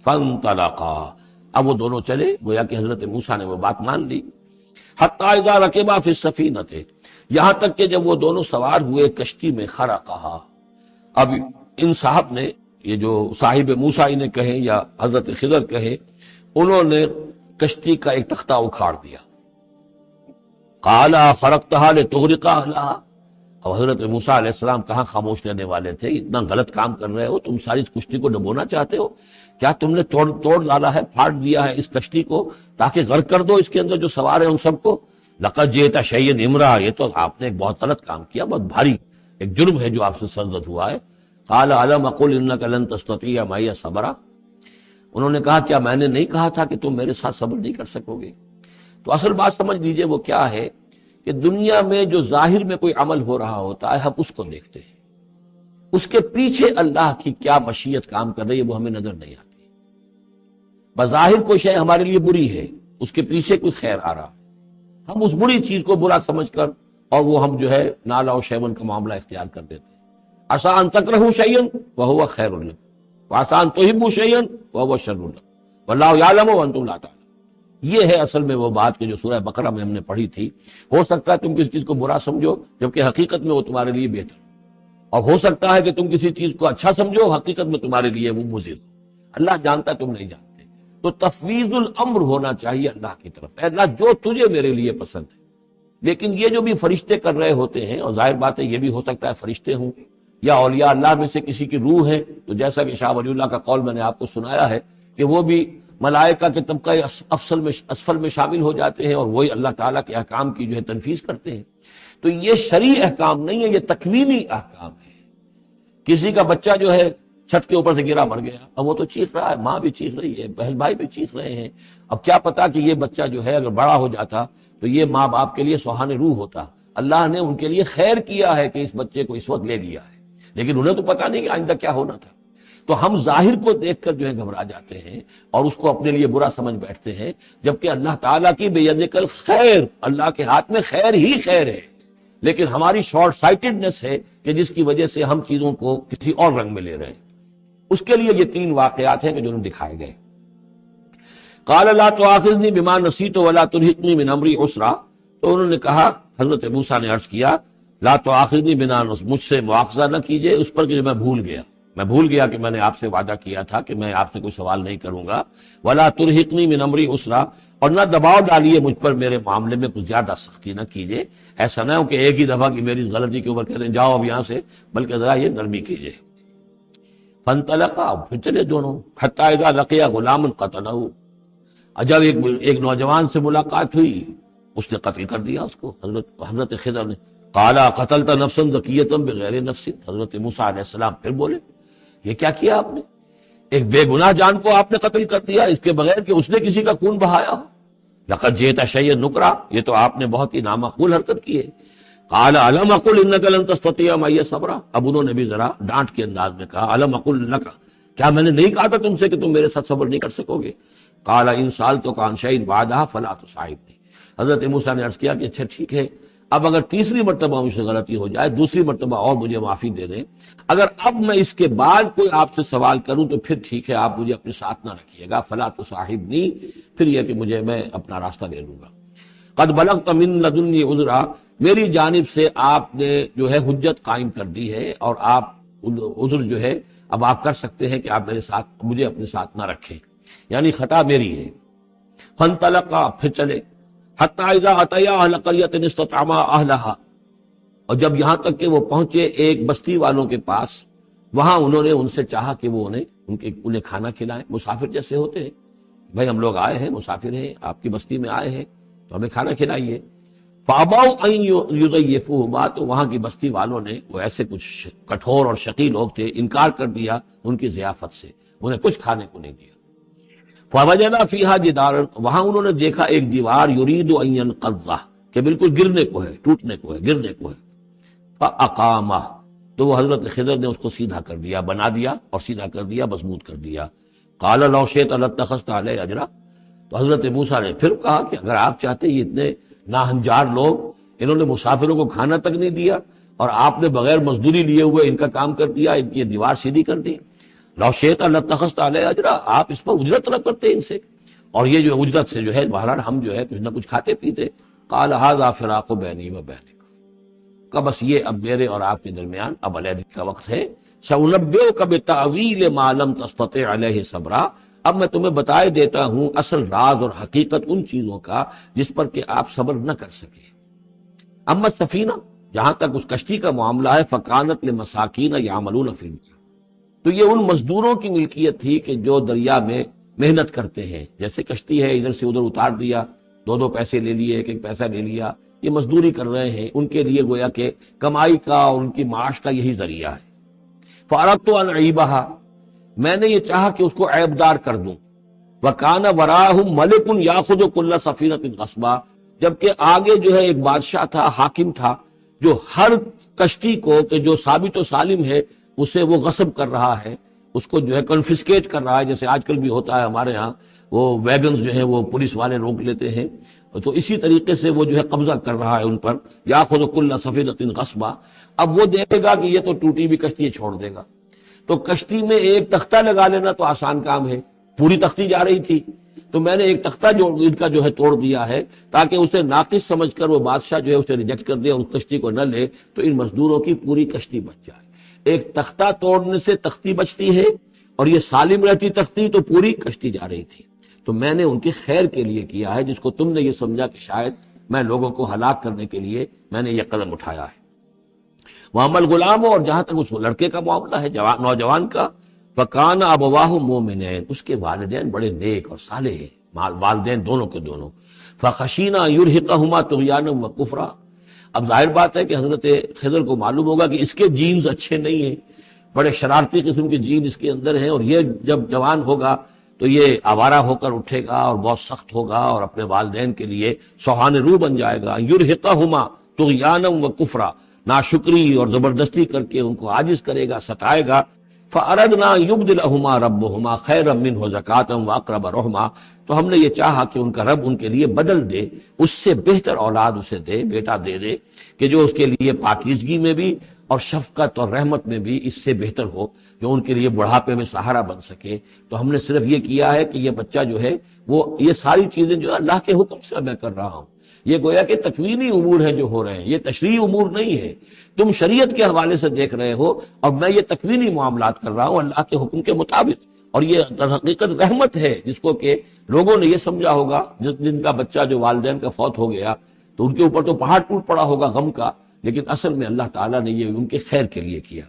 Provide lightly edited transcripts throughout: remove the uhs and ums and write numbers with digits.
فانطلقا، اب وہ دونوں چلے، گویا کہ حضرت موسیٰ نے وہ بات مان لی. حتی اذا رکبا فی السفینۃ، یہاں تک کہ جب وہ دونوں سوار ہوئے کشتی میں، خرقہا، اب ان صاحب نے، یہ جو صاحب موسیٰ انہیں کہیں یا حضرت خضر کہیں، انہوں نے کشتی کا ایک تختہ اکھاڑ دیا. قال خرقتها لتغرق اهلها، اور حضرت موسیٰ علیہ السلام کہاں خاموش رہنے والے تھے. اتنا غلط کام کر رہے ہو تم، ساری کشتی کو ڈبونا چاہتے ہو، کیا تم نے توڑ ڈالا ہے، پھاڑ دیا ہے اس کشتی کو تاکہ غرق کر دو اس کے اندر جو سوار ہیں ان سب کو. لقد جئت شیئا امرا، یہ تو آپ نے ایک بہت غلط کام کیا، بہت بھاری ایک جرم ہے جو آپ سے سرزد ہوا ہے. قال الم اقل انک لن تستطیع معی صبرا، انہوں نے کہا کیا میں نے نہیں کہا تھا کہ تم میرے ساتھ صبر نہیں کر سکو گے. تو اصل بات سمجھ لیجئے وہ کیا ہے کہ دنیا میں جو ظاہر میں کوئی عمل ہو رہا ہوتا ہے ہم اس کو دیکھتے ہیں، اس کے پیچھے اللہ کی کیا مشیت کام کر رہی ہے وہ ہمیں نظر نہیں آتی. بظاہر کوئی شے ہمارے لیے بری ہے، اس کے پیچھے کوئی خیر آ رہا ہے، ہم اس بری چیز کو برا سمجھ کر اور وہ ہم جو ہے نالا و شیون کا معاملہ اختیار کر دیتے ہیں. عسیٰ ان تکرہوا شیئا وہو خیر لکم وعسیٰ ان تحبوا شیئا وہو شر لکم واللہ یعلم وانتم لا تعلمون. یہ ہے اصل میں وہ بات کہ جو سورہ بقرہ میں ہم نے پڑھی تھی. ہو سکتا ہے تم کسی چیز کو برا سمجھو جبکہ حقیقت میں وہ تمہارے لیے بہتر، اور ہو سکتا ہے کہ تم کسی چیز کو اچھا سمجھو، حقیقت میں تمہارے لیے وہ مضر. اللہ جانتا ہے، تم نہیں جانتے. تو تفویض الامر ہونا چاہیے اللہ کی طرف، اے اللہ جو تجھے میرے لیے پسند ہے. لیکن یہ جو بھی فرشتے کر رہے ہوتے ہیں، اور ظاہر بات ہے یہ بھی ہو سکتا ہے فرشتے ہوں یا اولیاء اللہ میں سے کسی کی روح ہے، تو جیسا کہ شاہ ولی اللہ کا قول میں نے آپ کو سنایا ہے کہ وہ بھی ملائکہ کے طبقہ اسفل میں شامل ہو جاتے ہیں اور وہی اللہ تعالیٰ کے احکام کی جو ہے تنفیذ کرتے ہیں. تو یہ شرعی احکام نہیں ہے، یہ تکوینی احکام ہے. کسی کا بچہ جو ہے چھت کے اوپر سے گرا مر گیا، اب وہ تو چیخ رہا ہے، ماں بھی چیخ رہی ہے، بہن بھائی بھی چیخ رہے ہیں. اب کیا پتا کہ یہ بچہ جو ہے اگر بڑا ہو جاتا تو یہ ماں باپ کے لیے سوہان روح ہوتا. اللہ نے ان کے لیے خیر کیا ہے کہ اس بچے کو اس وقت لے لیا ہے، لیکن انہیں تو پتا نہیں کہ آئندہ کیا ہونا تھا. تو ہم ظاہر کو دیکھ کر جو ہے گھبرا جاتے ہیں اور اس کو اپنے لیے برا سمجھ بیٹھتے ہیں، جبکہ اللہ تعالیٰ کی بیدک الخیر، اللہ کے ہاتھ میں خیر ہی خیر ہے. لیکن ہماری شارٹ سائٹڈنس ہے کہ جس کی وجہ سے ہم چیزوں کو کسی اور رنگ میں لے رہے ہیں. اس کے لیے یہ 3 واقعات ہیں کہ جو انہیں دکھائے گئے. قال لا تؤاخذنی بما نسیت ولا ترهقنی من امری عسرا، تو انہوں نے کہا، حضرت موسیٰ نے عرض کیا لا تؤاخذنی بما نسیت، مجھ سے مواخذہ نہ کیجئے اس پر کہ میں بھول گیا کہ میں نے آپ سے وعدہ کیا تھا کہ میں آپ سے کوئی سوال نہیں کروں گا. ولا ترهقنی من امری عسرا، اور نہ دباؤ ڈالیے مجھ پر میرے معاملے میں کچھ زیادہ سختی نہ کیجئے. ایسا نہ ہو کہ ایک ہی دفعہ کی میری اس غلطی کے اوپر کہتے ہیں جاؤ اب یہاں سے، بلکہ ذرا یہ نرمی کیجئے. فانطلقا، پھر چلے دونوں. حتی اذا لقیا غلام قتلہ، جب ایک نوجوان سے ملاقات ہوئی اس نے قتل کر دیا اس کو، حضرت خضر نے. قال قتلت نفسا زکیۃ بغیر نفس، حضرت موسیٰ علیہ السلام پھر بولے یہ کیا کیا آپ نے، ایک بے گناہ جان کو آپ نے قتل کر دیا اس کے بغیر کہ اس نے کسی کا خون بہایا ہو. لقد جئت شیئا نکرا، یہ تو آپ نے بہت ہی نامعقول حرکت کی ہے. قال الم اقل انک لن تستطیع معی صبرا، اب انہوں نے بھی ذرا ڈانٹ کے انداز میں کہا الم اقل لک، کیا میں نے نہیں کہا تھا تم سے کہ تم میرے ساتھ صبر نہیں کر سکو گے. قال ان سالتک عن شیء بعدها فلا تصاحبنی، حضرت موسیٰ نے عرض کیا کہ اچھا ٹھیک ہے، اب اگر تیسری مرتبہ مجھ سے غلطی ہو جائے، دوسری مرتبہ اور مجھے معافی دے دیں، اگر اب میں اس کے بعد کوئی آپ سے سوال کروں تو پھر ٹھیک ہے، آپ مجھے اپنے ساتھ نہ رکھیے گا. فلا تصاحبنی، پھر یہ کہ میں اپنا راستہ لے لوں گا. قد بلغت من لدنی عذرا، میری جانب سے آپ نے جو ہے حجت قائم کر دی ہے اور آپ عذر جو ہے اب آپ کر سکتے ہیں کہ آپ مجھے اپنے ساتھ نہ رکھیں، یعنی خطا میری ہے. فانطلقا، پھر چلے. حتی اذا اتیا اہل قریۃ استطعما اہلہا، اور جب یہاں تک کہ وہ پہنچے ایک بستی والوں کے پاس، وہاں انہوں نے ان سے چاہا کہ وہ انہیں کھانا کھلائیں. مسافر جیسے ہوتے ہیں، بھائی ہم لوگ آئے ہیں، مسافر ہیں، آپ کی بستی میں آئے ہیں تو ہمیں کھانا کھلائیے. فابوا ان یضیفوہما، تو وہاں کی بستی والوں نے، وہ ایسے کچھ کٹھور اور شقی لوگ تھے، انکار کر دیا ان کی ضیافت سے، انہیں کچھ کھانے کو نہیں دیا. فوجدا فیہا جدارا، وہاں انہوں نے دیکھا ایک دیوار، یرید ان ینقضہ، کہ بالکل گرنے کو ہے، ٹوٹنے کو ہے، گرنے کو ہے. فاقامہ، تو وہ حضرت خضر نے اس کو سیدھا کر دیا، بنا دیا اور سیدھا کر دیا، مضبوط کر دیا. قال لو شئت لاتخذت علیہ اجرا، تو حضرت موسیٰ نے پھر کہا کہ اگر آپ چاہتے، یہ اتنے ناہنجار لوگ، انہوں نے مسافروں کو کھانا تک نہیں دیا اور آپ نے بغیر مزدوری لیے ہوئے ان کا کام کر دیا، ان کی دیوار سیدھی کر دی. لو شئت لاتخذت علیہ اجرا، آپ اس پر اجرت طلب کرتے ان سے، اور یہ جو اجرت سے جو ہے بہرحال ہم جو ہے کچھ نہ کچھ کھاتے پیتے۔ قال ھذا فراق بینی و بینک، کہ بس یہ اب میرے اور آپ کے درمیان اب علیحدگی کا وقت ہے۔ سأنبئک بتأویل ما لم تستطع علیہ صبرا، اب میں تمہیں بتائے دیتا ہوں اصل راز اور حقیقت ان چیزوں کا جس پر کہ آپ صبر نہ کر سکے۔ اما السفینہ، جہاں تک اس کشتی کا معاملہ ہے، فکانت لمساکین یعملون فی البحر، تو یہ ان مزدوروں کی ملکیت تھی کہ جو دریا میں محنت کرتے ہیں، جیسے کشتی ہے ادھر سے ادھر اتار دیا، دو دو پیسے لے لیے، ایک ایک پیسہ لے لیا، یہ مزدوری کر رہے ہیں، ان کے لیے گویا کہ کمائی کا اور ان کی معاش کا یہی ذریعہ ہے۔ فَأَرَدْتُ أَنْ أَعِيبَهَا، میں نے یہ چاہا کہ اس کو عیبدار کر دوں۔ وَكَانَ وَرَاءَهُمْ مَلِكٌ يَأْخُذُ كُلَّ سَفِينَةٍ غَصْبًا، جبکہ آگے جو ہے ایک بادشاہ تھا، حاکم تھا، جو ہر کشتی کو کہ جو ثابت و سالم ہے اسے وہ غصب کر رہا ہے، اس کو جو ہے کنفسکیٹ کر رہا ہے، جیسے آج کل بھی ہوتا ہے ہمارے ہاں، وہ ویگنز جو ہیں وہ پولیس والے روک لیتے ہیں، تو اسی طریقے سے وہ جو ہے قبضہ کر رہا ہے ان پر۔ یاخذ کل سفینۃ غصبا، اب وہ دیکھے گا کہ یہ تو ٹوٹی بھی کشتی چھوڑ دے گا، تو کشتی میں ایک تختہ لگا لینا تو آسان کام ہے، پوری تختی جا رہی تھی، تو میں نے ایک تختہ جو ان کا جو ہے توڑ دیا ہے تاکہ اسے ناقص سمجھ کر وہ بادشاہ جو ہے اسے ریجیکٹ کر دے اور اس کشتی کو نہ لے، تو ان مزدوروں کی پوری کشتی بچ جائے۔ ایک تختہ توڑنے سے تختی بچتی ہے، اور یہ سالم رہتی تختی تو پوری کشتی جا رہی تھی۔ تو میں نے ان کی خیر کے لیے کیا ہے، جس کو تم نے یہ سمجھا کہ شاید میں لوگوں کو ہلاک کرنے کے لیے میں نے یہ قدم اٹھایا ہے۔ وَأَمَّا الْغُلَامُ، اور جہاں تک اس لڑکے کا معاملہ ہے، نوجوان کا، فَكَانَ أَبَوَاهُ مُؤْمِنَيْنِ، اس کے والدین بڑے نیک اور صالح ہیں، والدین دونوں کے دونوں۔ فَخَشِينَا أَن يُرْهِقَهُمَا طُغْيَانًا وَكُفْرًا، اب ظاہر بات ہے کہ حضرت خضر کو معلوم ہوگا کہ اس کے جینز اچھے نہیں ہیں، بڑے شرارتی قسم کے جین اس کے اندر ہیں، اور یہ جب جوان ہوگا تو یہ آوارہ ہو کر اٹھے گا اور بہت سخت ہوگا اور اپنے والدین کے لیے سوہان رو بن جائے گا۔ یرہقہما طغیانا و کفرا، ناشکری اور زبردستی کر کے ان کو عاجز کرے گا، ستائے گا۔ فاردنا یبدلہما ربہما خیرا منہ زکاۃ واقرب رحما، تو ہم نے یہ چاہا کہ ان کا رب ان کے لیے بدل دے، اس سے بہتر اولاد اسے دے، بیٹا دے دے کہ جو اس کے لیے پاکیزگی میں بھی اور شفقت اور رحمت میں بھی اس سے بہتر ہو، جو ان کے لیے بڑھاپے میں سہارا بن سکے۔ تو ہم نے صرف یہ کیا ہے کہ یہ بچہ جو ہے وہ یہ ساری چیزیں جو اللہ کے حکم سے میں کر رہا ہوں، یہ گویا کہ تکوینی امور ہیں جو ہو رہے ہیں، یہ تشریعی امور نہیں ہے، تم شریعت کے حوالے سے دیکھ رہے ہو، اور میں یہ تکوینی معاملات کر رہا ہوں اللہ کے حکم کے مطابق۔ اور یہ در حقیقت رحمت ہے، جس کو کہ لوگوں نے یہ سمجھا ہوگا جن کا بچہ جو والدین کا فوت ہو گیا تو ان کے اوپر تو پہاڑ ٹوٹ پڑا ہوگا غم کا، لیکن اصل میں اللہ تعالیٰ نے یہ ان کے خیر کے لیے کیا۔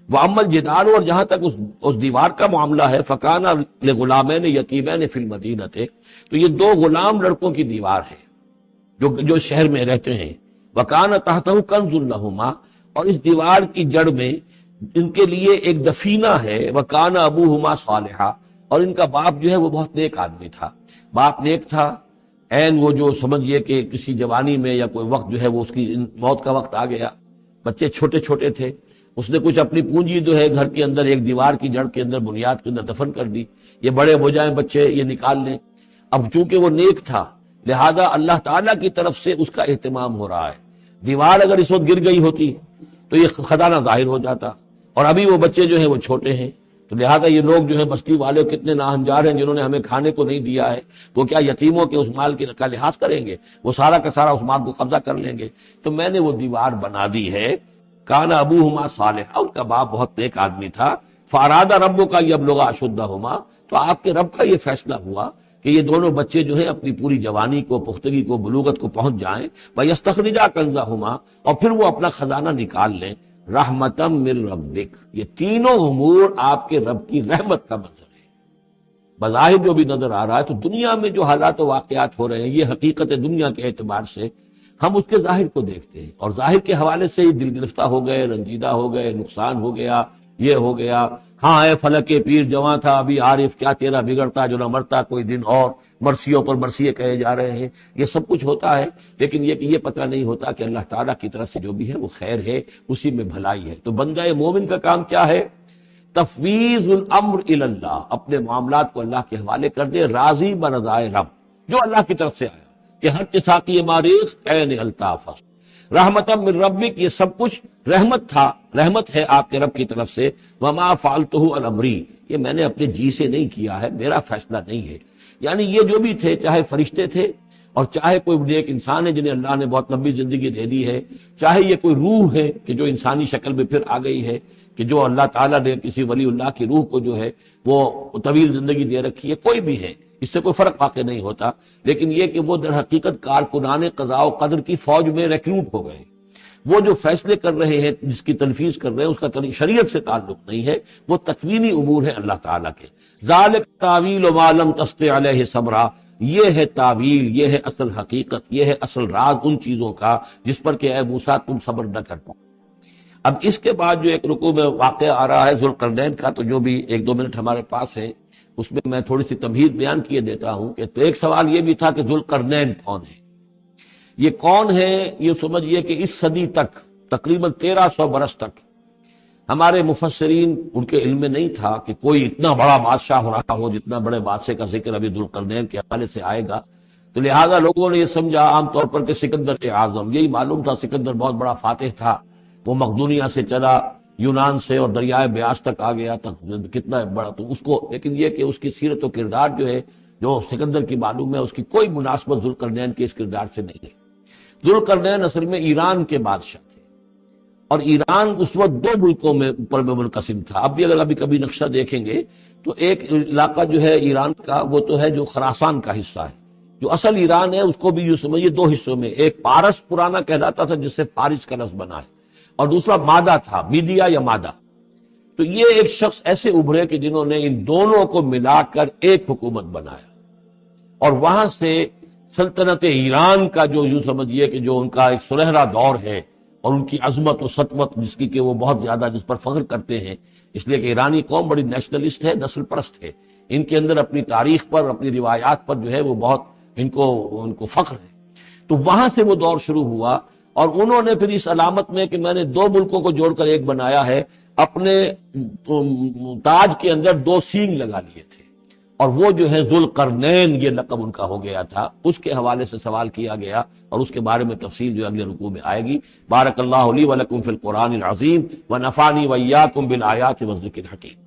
وَأَمَّا الْجِدَارُ، اور جہاں تک اس دیوار کا معاملہ ہے، فَكَانَ لِغُلَامَيْنِ يَتِيمَيْنِ فِي الْمَدِينَةِ، تو یہ دو غلام لڑکوں کی دیوار ہے جو شہر میں رہتے ہیں۔ وَكَانَ تَحْتَهُ كَنْزٌ لَهُمَا، اور اس دیوار کی جڑ میں ان کے لیے ایک دفینہ ہے۔ وَكَانَ أَبُوهُمَا صَالِحًا، اور ان کا باپ جو ہے وہ بہت نیک آدمی تھا، باپ نیک تھا، وہ جو سمجھئے کہ کسی جوانی میں یا کوئی وقت جو ہے وہ اس کی موت کا وقت آ گیا، بچے چھوٹے چھوٹے تھے، اس نے کچھ اپنی پونجی جو ہے گھر کے اندر ایک دیوار کی جڑ کے اندر بنیاد کے اندر دفن کر دی، یہ بڑے ہو جائیں بچے یہ نکال لیں۔ اب چونکہ وہ نیک تھا لہذا اللہ تعالیٰ کی طرف سے اس کا اہتمام ہو رہا ہے۔ دیوار اگر اس وقت گر گئی ہوتی تو یہ خزانہ ظاہر ہو جاتا، اور ابھی وہ بچے جو ہیں وہ چھوٹے ہیں، تو لہذا یہ لوگ جو ہیں بستی والے کتنے ناہنجار ہیں جنہوں نے ہمیں کھانے کو نہیں دیا ہے، وہ کیا یتیموں کے اس مال کا لحاظ کریں گے؟ وہ سارا کا سارا اس مال کو قبضہ کر لیں گے۔ تو میں نے وہ دیوار بنا دی ہے۔ کان ابوہما صالحا، ان کا باپ بہت نیک آدمی تھا۔ فاراد ربک یبلغ اشدہما، تو آپ کے رب کا یہ فیصلہ ہوا کہ یہ دونوں بچے جو ہیں اپنی پوری جوانی کو، پختگی کو، بلوغت کو پہنچ جائیں، وَيَسْتَخْرِجَا كَنْزَهُمَا، اور پھر وہ اپنا خزانہ نکال لیں۔ رحمتم من ربک، یہ تینوں امور آپ کے رب کی رحمت کا منظر ہے۔ بظاہر جو بھی نظر آ رہا ہے، تو دنیا میں جو حالات و واقعات ہو رہے ہیں یہ حقیقت دنیا کے اعتبار سے ہم اس کے ظاہر کو دیکھتے ہیں، اور ظاہر کے حوالے سے ہی دل گرفتہ ہو گئے، رنجیدہ ہو گئے، نقصان ہو گیا، یہ ہو گیا، ہاں اے فلک پیر جواں تھا ابھی عارف، کیا تیرا بگڑتا جو نہ مرتا کوئی دن اور، مرثیوں پر مرثیے کہے جا رہے ہیں، یہ سب کچھ ہوتا ہے، لیکن یہ پتہ نہیں ہوتا کہ اللہ تعالیٰ کی طرف سے جو بھی ہے وہ خیر ہے، اسی میں بھلائی ہے۔ تو بندہ مومن کا کام کیا ہے؟ تفویض الامر الی اللہ، اپنے معاملات کو اللہ کے حوالے کر دے، راضی برضائے رب، جو اللہ کی طرف سے آیا کہ ہر اتفاقی ماریخ عین الطاف، رحمت من ربک، یہ سب کچھ رحمت تھا، رحمت ہے آپ کے رب کی طرف سے، وما فعلتہ عن امری، یہ میں نے اپنے جی سے نہیں کیا ہے، میرا فیصلہ نہیں ہے۔ یعنی یہ جو بھی تھے، چاہے فرشتے تھے اور چاہے کوئی نیک انسان ہے جنہیں اللہ نے بہت لمبی زندگی دے دی ہے، چاہے یہ کوئی روح ہے کہ جو انسانی شکل میں پھر آ گئی ہے، کہ جو اللہ تعالیٰ نے کسی ولی اللہ کی روح کو جو ہے وہ طویل زندگی دے رکھی ہے، کوئی بھی ہے، اس سے کوئی فرق واقع نہیں ہوتا، لیکن یہ کہ وہ در حقیقت کارکنان قضاء و قدر کی فوج میں ریکروٹ ہو گئے۔ وہ جو فیصلے کر رہے ہیں، جس کی تنفیذ کر رہے ہیں، اس کا شریعت سے تعلق نہیں ہے، وہ تکوینی امور ہے اللہ تعالیٰ کے۔ ذالک تعویل ما لم تستطع علیہ صبرا، یہ ہے تعویل، یہ ہے اصل حقیقت، یہ ہے اصل راز ان چیزوں کا جس پر کہ اے موسیٰ تم صبر نہ کر پاؤ۔ اب اس کے بعد جو ایک رکوع میں واقعہ آ رہا ہے ذوالقرنین کا، تو جو بھی 1-2 منٹ ہمارے پاس ہے اس میں میں تھوڑی سی تمہید بیان کیے دیتا ہوں کہ تو ایک سوال یہ بھی تھا کہ ذوالقرنین کون ہے، یہ کون ہے؟ یہ سمجھئے کہ اس صدی تک، تقریباً 1300 برس تک ہمارے مفسرین ان کے علم میں نہیں تھا کہ کوئی اتنا بڑا بادشاہ ہو رہا ہو جتنا بڑے بادشاہ کا ذکر ابھی ذوالقرنین کے حوالے سے آئے گا، تو لہذا لوگوں نے یہ سمجھا عام طور پر کہ سکندر اعظم، یہی معلوم تھا سکندر بہت بڑا فاتح تھا، وہ مقدونیہ سے چلا یونان سے اور دریائے بیاس تک آ گیا تک، کتنا بڑا تو اس کو، لیکن یہ کہ اس کی سیرت و کردار جو ہے جو سکندر کی معلوم ہے، اس کی کوئی مناسبت ذوالقرنین کے اس کردار سے نہیں ہے۔ ذوالقرنین اصل میں ایران کے بادشاہ تھے، اور ایران اس وقت 2 ملکوں میں اوپر میں منقسم تھا۔ اب بھی اگر ابھی کبھی نقشہ دیکھیں گے تو ایک علاقہ جو ہے ایران کا وہ تو ہے جو خراسان کا حصہ ہے، جو اصل ایران ہے اس کو بھی یوں سمجھیے 2 حصوں میں، ایک پارس پرانا کہلاتا تھا جس سے فارس کا لفظ بنا ہے، اور دوسرا مادہ تھا، میڈیا یا مادہ۔ تو یہ ایک شخص ایسے ابھرے کہ جنہوں نے ان دونوں کو ملا کر ایک حکومت بنایا، اور وہاں سے سلطنت ایران کا جو یوں سمجھیے کہ جو ان کا ایک سنہرا دور ہے، اور ان کی عظمت و سطوت جس کی کہ وہ بہت زیادہ جس پر فخر کرتے ہیں، اس لیے کہ ایرانی قوم بڑی نیشنلسٹ ہے، نسل پرست ہے، ان کے اندر اپنی تاریخ پر، اپنی روایات پر جو ہے وہ بہت ان کو فخر ہے۔ تو وہاں سے وہ دور شروع ہوا، اور انہوں نے پھر اس علامت میں کہ میں نے 2 ملکوں کو جوڑ کر ایک بنایا ہے، اپنے تاج کے اندر 2 سینگ لگا لیے تھے، اور وہ جو ہے ذوالقرنین یہ لقب ان کا ہو گیا تھا۔ اس کے حوالے سے سوال کیا گیا، اور اس کے بارے میں تفصیل جو اگلے رکوع میں آئے گی۔ بارک اللہ لی ولکم فی القرآن العظیم ونفعنی وإیاکم بالآیات والذکر الحکیم۔